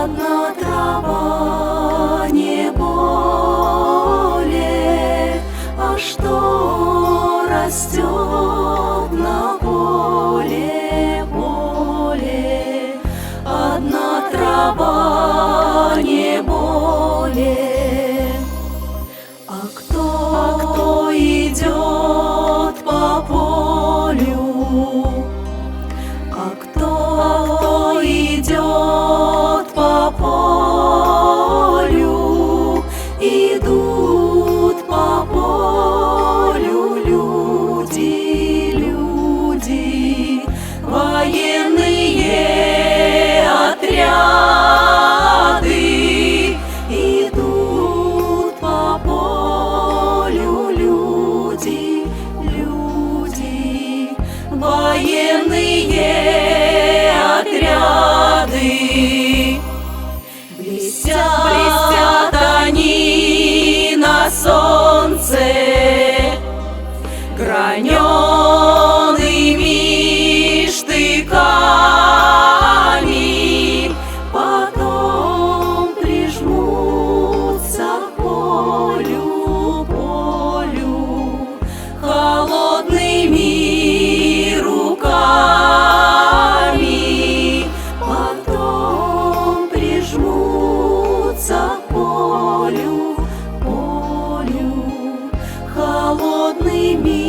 Одна трава не более, а что растет на поле, поле. Одна трава не более. А кто идет по полю? А кто идет по полю? Идут по полю люди, люди, военные отряды. Идут по полю люди, люди, военные отряды. Блестят они на солнце гранеными штыками, потом прижмутся к полю, полю холодными руками, потом прижмутся к полю, полю холодными